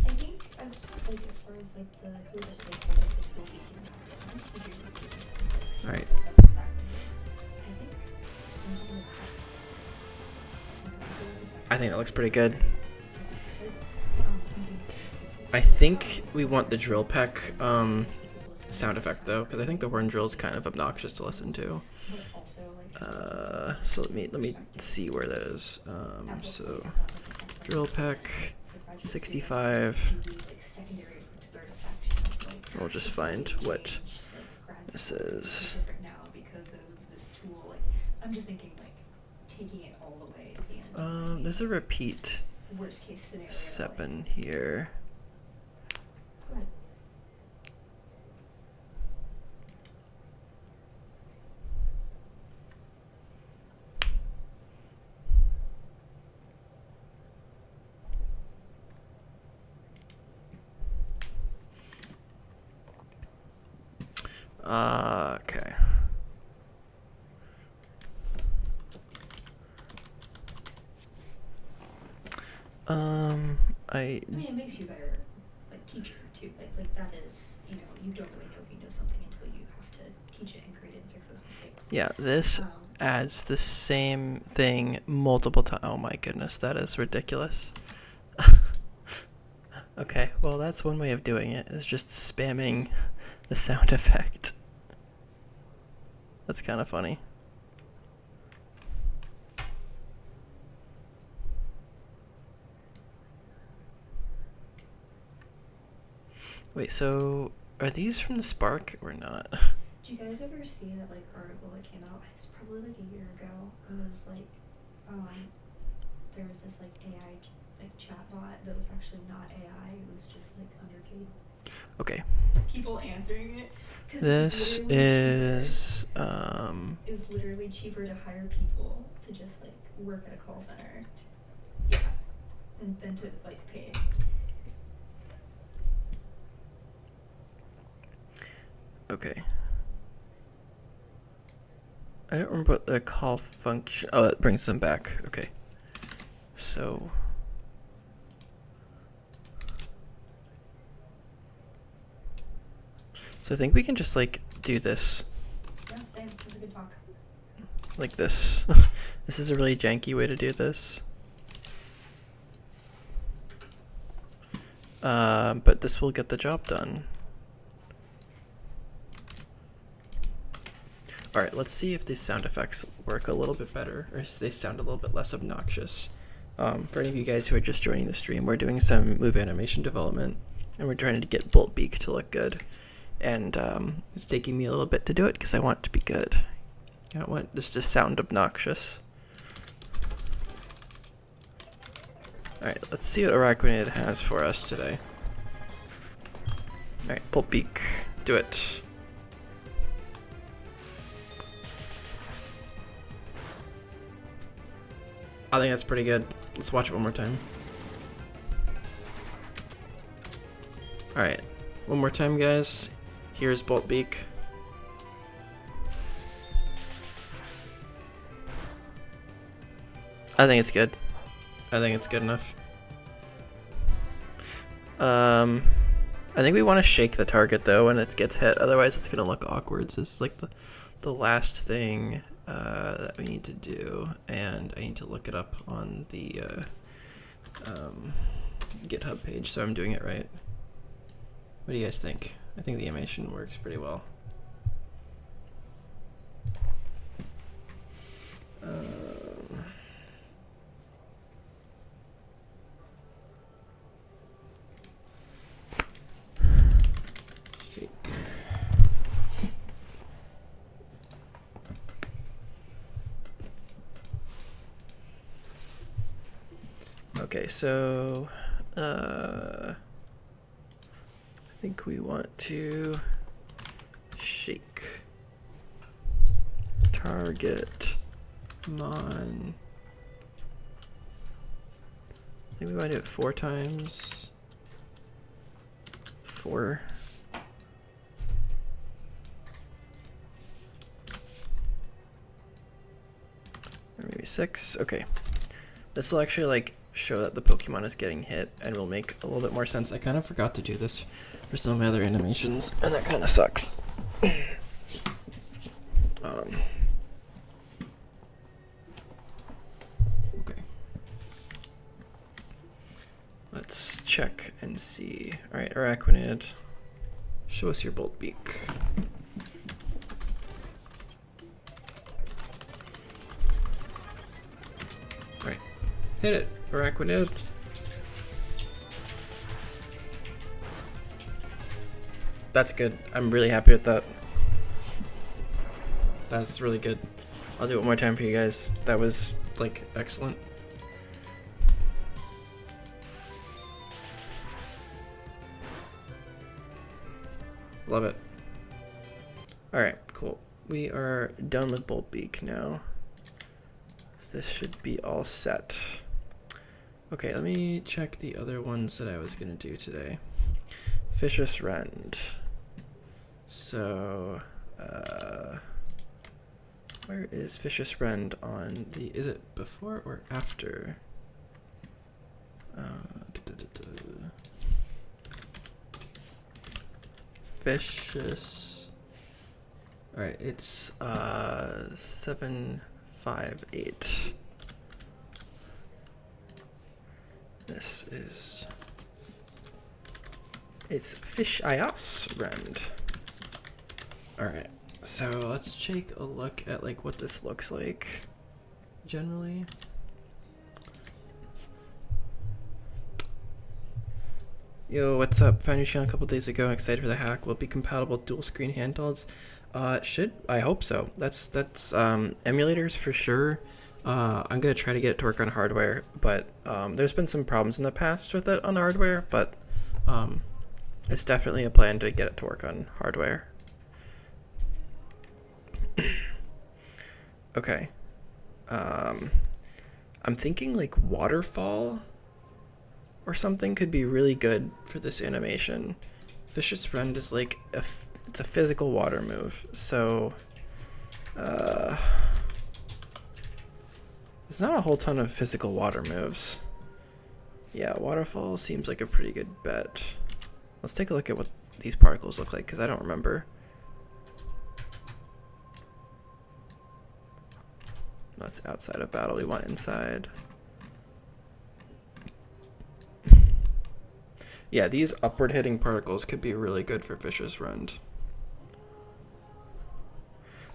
I think as far as like the who the stakeholders that will be impacted, teachers and students is like, Alright. that's exactly it. I think something that's like, I think that looks pretty good. something I think we want the drill peck sound effect though, because I think the horn drill is kind of obnoxious to listen to. but also like So let me see where that is. So drill peck 65. We'll just find what this is. now because of this tool. Like, I'm just thinking like taking it all the way to the end. There's a repeat Worst case scenario. 7 here. Go ahead. Okay. I mean, it makes you a better like teacher too. Like that is, you know, you don't really know if you know something until you have to teach it and create it and fix those mistakes. Yeah, this adds the same thing multiple times. Oh my goodness, that is ridiculous. Okay, well that's one way of doing it, is just spamming the sound effect. That's kind of funny. Wait, so are these from the Spark or not? Did you guys ever see that like article that came out? It's probably like a year ago. It was like, there was this like AI like chatbot that was actually not AI. It was just like underpaid Okay. people answering it. 'Cause This is literally cheaper to hire people to just like work at a call center. Yeah. Than to like pay. okay. I don't remember what the call function. Oh, it brings them back. Okay. So I think we can just like do this. Yeah, same. It was a good talk. Like this. This is a really janky way to do this. But this will get the job done. Alright, let's see if these sound effects work a little bit better, or if they sound a little bit less obnoxious. For any of you guys who are just joining the stream, we're doing some move animation development, and we're trying to get Bolt Beak to look good. And it's taking me a little bit to do it because I want it to be good. I don't want this to sound obnoxious. Alright, let's see what Arachnid has for us today. Alright, Bolt Beak, do it. I think that's pretty good. Let's watch it one more time. Alright, one more time, guys. Here's Bolt Beak. I think it's good. I think it's good enough. I think we want to shake the target though when it gets hit, otherwise it's gonna look awkward. So this is like the last thing that we need to do, and I need to look it up on the GitHub page so I'm doing it right. What do you guys think? I think the animation works pretty well. Okay, so I think we want to shake target mon. I think we want to do it 4 times. 4. Or maybe 6. Okay. This will actually like show that the Pokemon is getting hit and will make a little bit more sense. I kind of forgot to do this for some of my other animations, and that kind of sucks. Okay. Let's check and see. Alright, Arachnid, show us your Bolt Beak. Alright, hit it, Arachnid. That's good. I'm really happy with that. That's really good. I'll do it one more time for you guys. That was, like, excellent. Love it. Alright, cool. We are done with Bolt Beak now. This should be all set. Okay, let me check the other ones that I was going to do today. Vicious Rend. So, where is Vicious Rend on the, is it before or after? Vicious, alright, it's 758. This is, it's Fish Ios Rend. Alright, so let's take a look at like what this looks like generally. Yo, what's up? Found your channel a couple days ago. Excited for the hack. Will it be compatible with dual screen handhelds? I hope so. That's emulators for sure. I'm gonna try to get it to work on hardware, but there's been some problems in the past with it on hardware, but um, it's definitely a plan to get it to work on hardware. Okay. I'm thinking like waterfall or something could be really good for this animation. Vicious Rend is like it's a physical water move, so there's not a whole ton of physical water moves. Yeah, waterfall seems like a pretty good bet. Let's take a look at what these particles look like, because I don't remember. That's outside of battle, we want inside. Yeah, these upward hitting particles could be really good for Vicious Rend.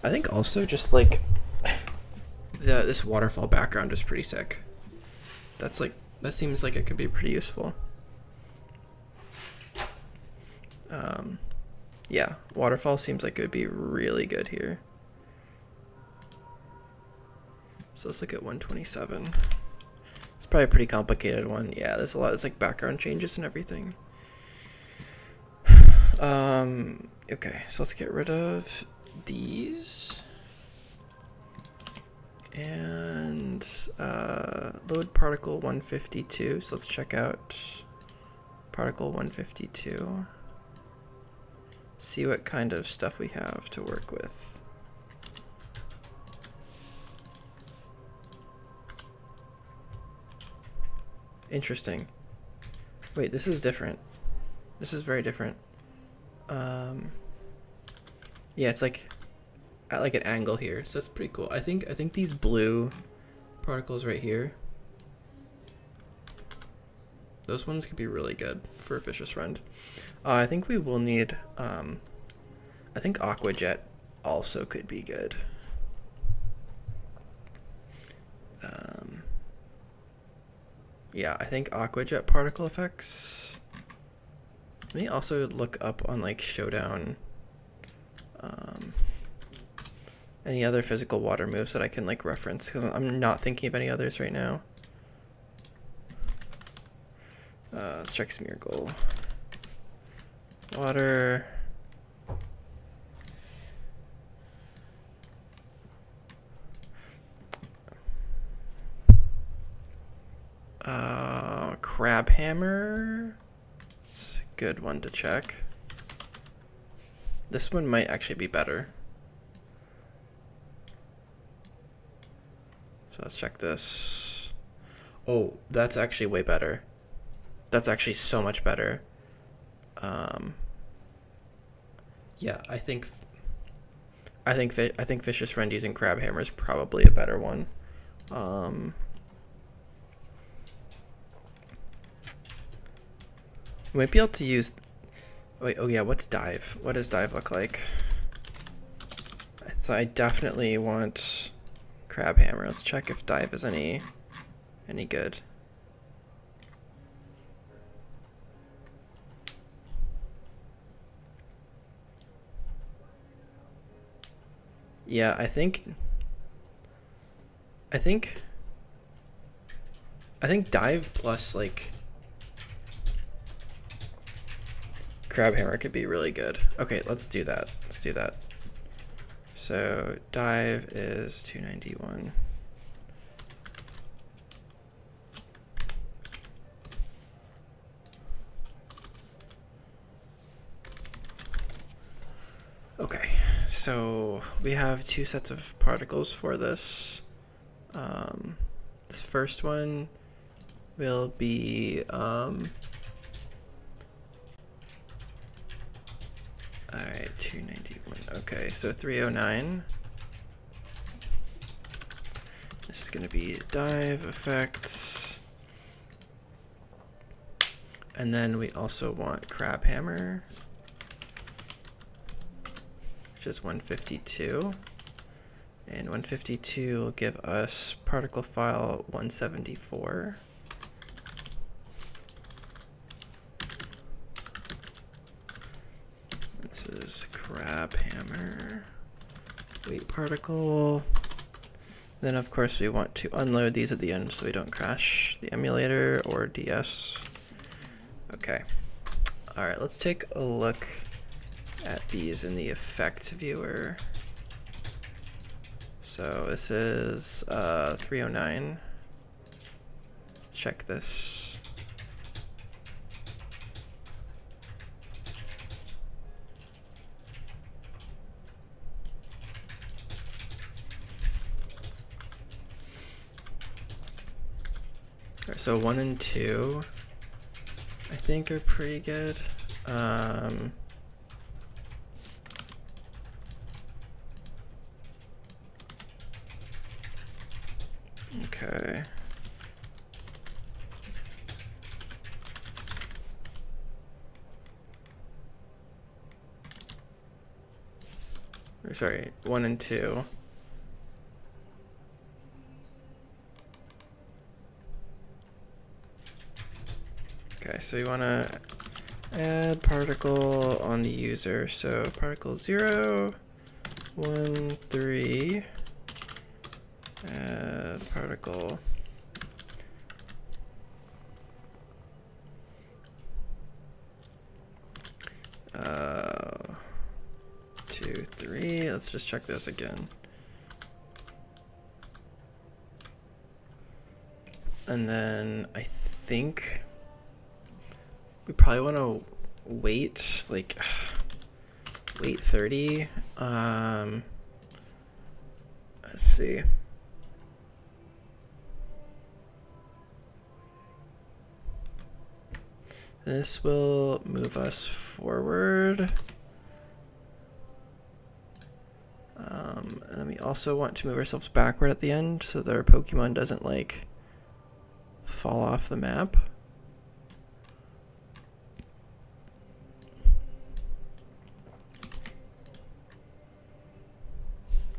I think also just like this waterfall background is pretty sick. That seems like it could be pretty useful. Yeah, waterfall seems like it would be really good here. So let's look at 127. It's probably a pretty complicated one. Yeah, there's a lot. It's like background changes and everything. Okay, so let's get rid of these. And load particle 152. So let's check out particle 152. See what kind of stuff we have to work with. Interesting. Wait, this is different. This is very different. Yeah, it's like at like an angle here, so that's pretty cool. I think these blue particles right here, those ones could be really good for a Vicious Rend. I think we will need I think Aquajet also could be good. Yeah, I think Aquajet particle effects. Let me also look up on like Showdown any other physical water moves that I can like reference, because I'm not thinking of any others right now. Let's check Smeargle. Water. Crab Hammer. It's a good one to check. This one might actually be better. So let's check this. Oh, that's actually way better. That's actually so much better. Yeah, I think Vicious Rend using Crab Hammer is probably a better one. We might be able to use. Wait, oh yeah, what's Dive? What does Dive look like? So I definitely want Crab Hammer. Let's check if Dive is any good. Yeah, I think Dive plus like Crab Hammer could be really good. Okay, let's do that. Let's do that. So Dive is 291. Okay, so we have two sets of particles for this. This first one will be alright, 291. Okay, so 309. This is going to be Dive effects. And then we also want Crab Hammer, which is 152. And 152 will give us particle file 174. This is crab hammer, weight particle. Then of course we want to unload these at the end so we don't crash the emulator or DS. Okay. All right, let's take a look at these in the effect viewer. So this is 309. Let's check this. All right, so 1 and 2 I think are pretty good. Okay. Or sorry, 1 and 2. Okay, so we want to add particle on the user. So particle 0, 1, 3. Add particle. Uh, 2, 3. Let's just check this again. And then I think we probably want to wait, like, wait 30. Let's see. This will move us forward. And then we also want to move ourselves backward at the end so that our Pokemon doesn't, like, fall off the map.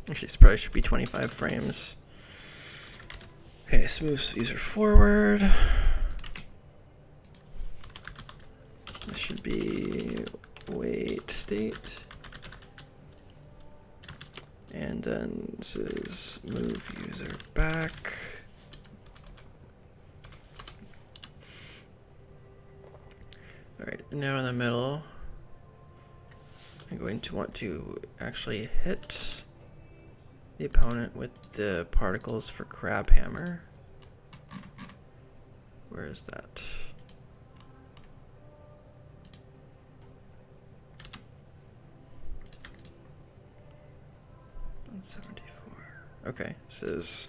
Actually, this probably should be 25 frames. Okay, so move user forward. This should be wait state. And then this is move user back. All right, now in the middle, I'm going to want to actually hit the opponent with the particles for crab hammer. Where is that? Okay, this is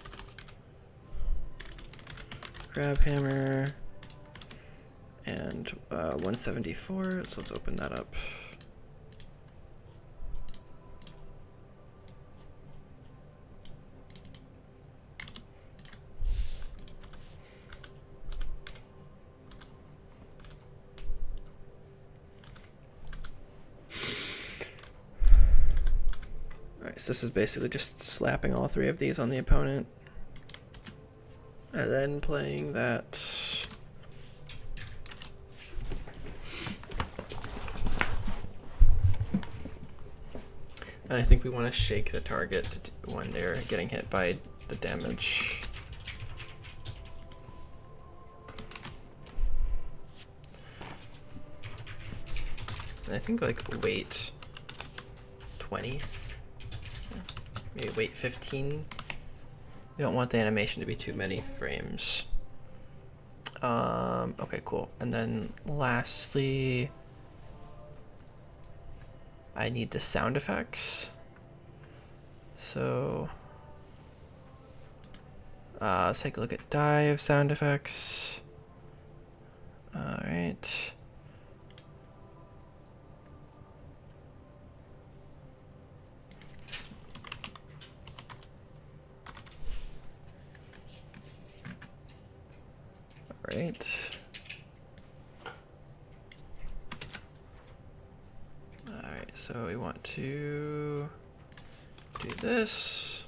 crab hammer and 174, so let's open that up. So this is basically just slapping all 3 of these on the opponent and then playing that. And I think we want to shake the target when they're getting hit by the damage. And I think like wait 20. Maybe wait 15. You don't want the animation to be too many frames. Okay, cool. And then lastly, I need the sound effects. So let's take a look at dive sound effects. All right. Right. Alright, so we want to do this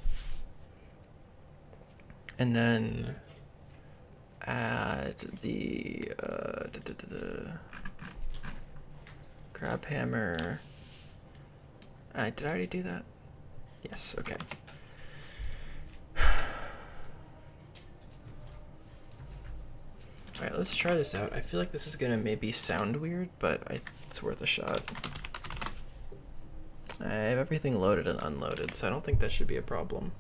and then add the crab hammer Did I already do that? Yes, okay. Alright, let's try this out. I feel like this is gonna maybe sound weird, but it's worth a shot. I have everything loaded and unloaded, so I don't think that should be a problem.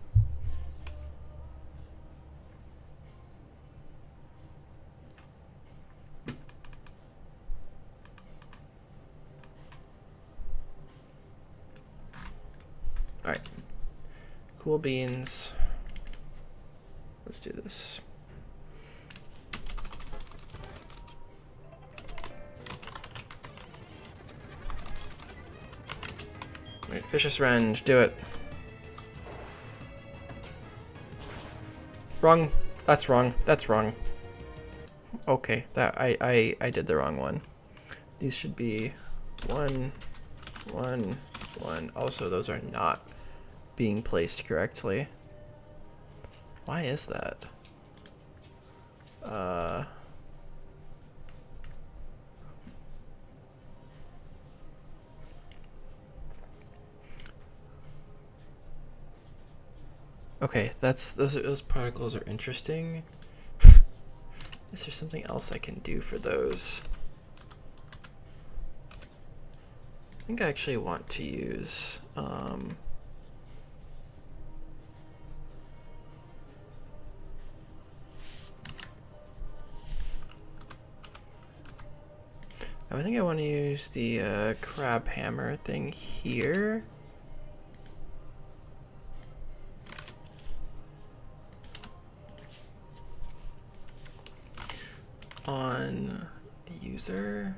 Alright. Cool beans. Let's do this. Alright, Vicious Renge, do it. Wrong. That's wrong. That's wrong. Okay, that I did the wrong one. These should be 1, 1, 1. Also, those are not being placed correctly. Why is that? Okay, those particles are interesting. Is there something else I can do for those? I think I actually want to use I think I want to use the crab hammer thing here. On the user.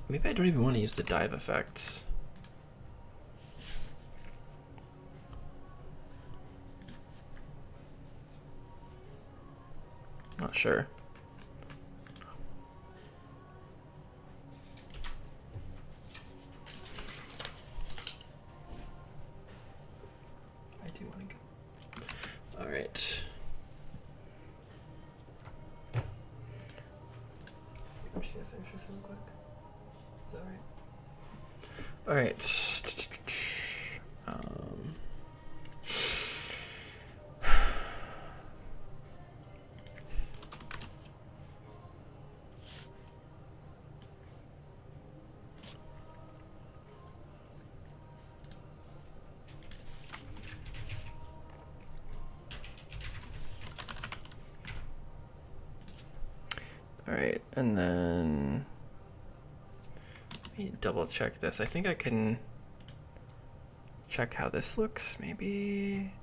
Maybe I don't even want to use the dive effects. Not sure. I do want to go. All right. I'm just gonna finish this real quick. Is that right? All right. All right, and then let me double check this. I think I can check how this looks, maybe.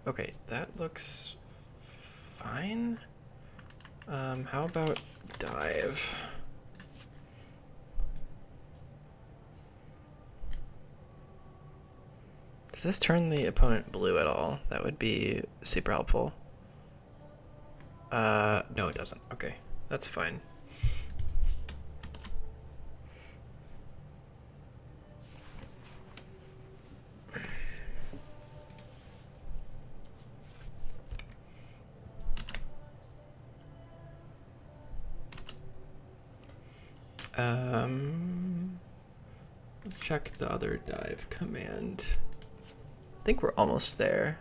Okay, that looks fine. How about dive? Does this turn the opponent blue at all? That would be super helpful. No, it doesn't. Okay, that's fine. Let's check the other dive command. I think we're almost there.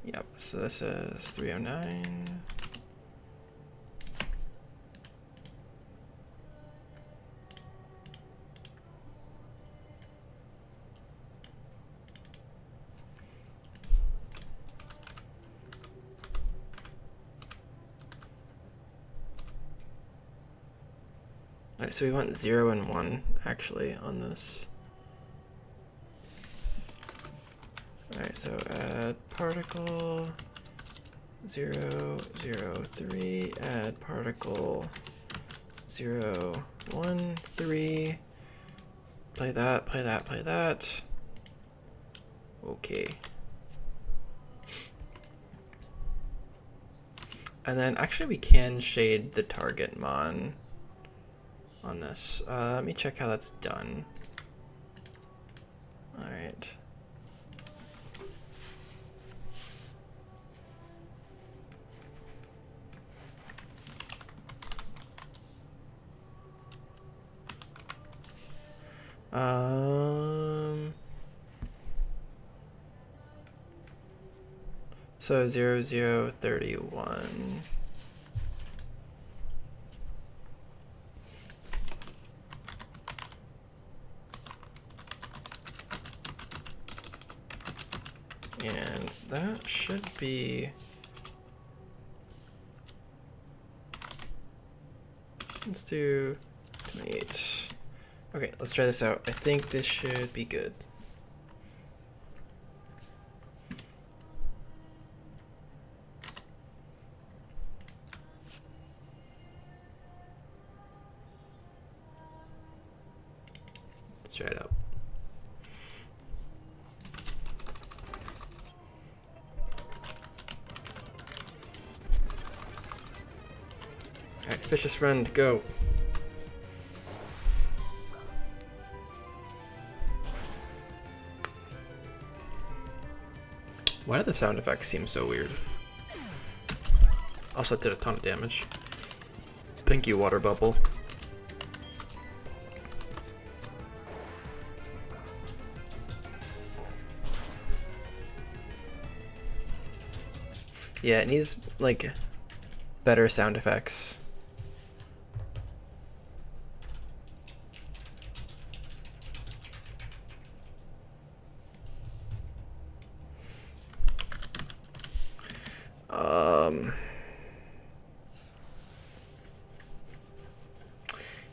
Yep, so this is 309. Alright, so we want 0 and 1 actually on this. Alright, so add particle 0, 0, 3, add particle 0, 1, 3. Play that, play that, play that. Okay. And then actually we can shade the target mon on this. Let me check how that's done. Alright. So 0031. And that should be, let's do 28. Okay, let's try this out. I think this should be good. Let's try it out. Alright, vicious run, go. Why do the sound effects seem so weird? Also did a ton of damage. Thank you, water bubble. Yeah, it needs, like, better sound effects.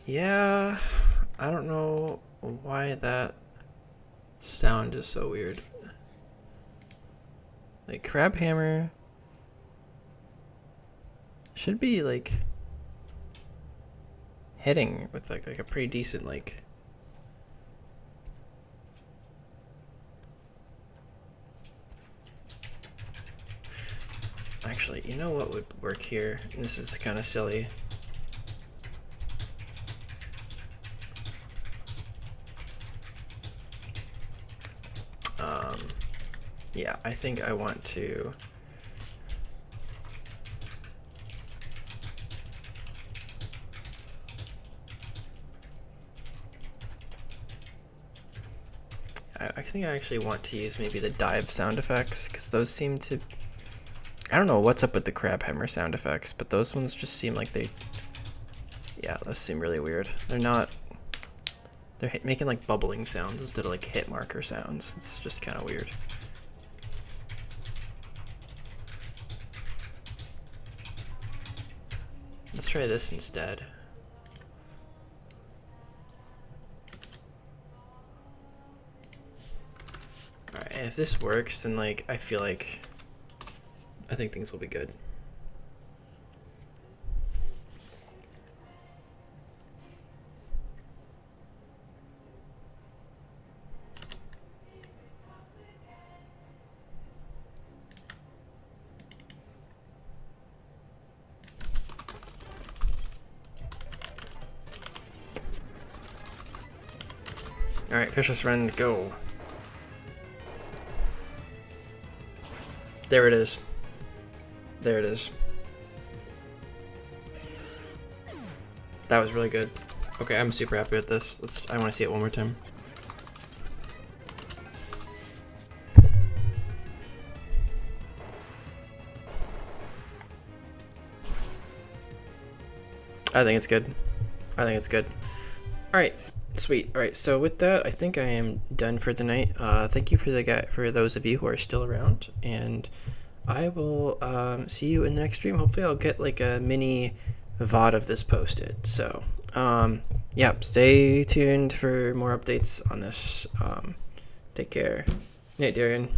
Yeah, I don't know why that sound is so weird. Like, crab hammer should be, like, hitting with, like a pretty decent, like... Actually, you know what would work here? And this is kind of silly. Yeah, I think I want to... I think I actually want to use maybe the dive sound effects, because those seem to... I don't know what's up with the crab hammer sound effects, but those ones just seem like they... Yeah, those seem really weird. They're not... They're making like bubbling sounds instead of like hit marker sounds. It's just kind of weird. Let's try this instead. Alright, and if this works, then like I feel like I think things will be good. Alright, vicious run, go. There it is. There it is. That was really good. Okay, I'm super happy with this. I want to see it one more time. I think it's good. I think it's good. Alright. Sweet. All right. So with that, I think I am done for tonight. Thank you for those of you who are still around, and I will see you in the next stream. Hopefully, I'll get like a mini VOD of this posted. So yeah, stay tuned for more updates on this. Take care. Nate Darian.